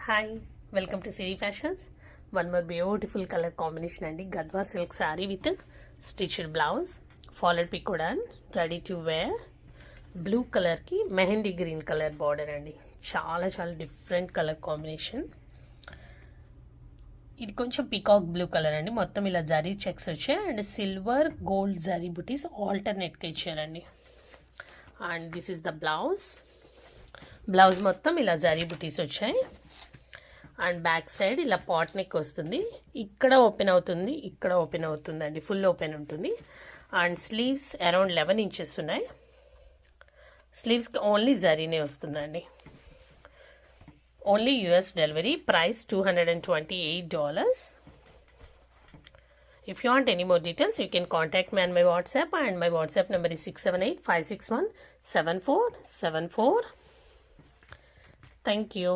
Hi, welcome to Siri fashions. One more beautiful colour combination అండి. Gadwal silk sari with stitched blouse, followed పికోడాన్, ready to wear. Blue కలర్కి mehndi green colour border అండి. చాలా చాలా different colour combination. ఇది కొంచెం పీకాక్ బ్లూ కలర్ అండి. మొత్తం ఇలా జరీ చెక్స్ వచ్చాయి అండ్ సిల్వర్ గోల్డ్ జరీ బుటీస్ ఆల్టర్నేట్గా ఇచ్చారండి. And this is the blouse. Blouse మొత్తం ఇలా జరీ బుటీస్ వచ్చాయి అండ్ బ్యాక్ సైడ్ ఇలా పాట్ నెక్ వస్తుంది. ఇక్కడ ఓపెన్ అవుతుంది, ఇక్కడ ఓపెన్ అవుతుందండి, ఫుల్ ఓపెన్ ఉంటుంది. అండ్ స్లీవ్స్ అరౌండ్ 11 ఇంచెస్ ఉన్నాయి. స్లీవ్స్కి ఓన్లీ జరీనే వస్తుందండి. Only US delivery. Price $228. If you want any more details, you can contact me on my WhatsApp, and my WhatsApp number is 678-561-7474. Thank you.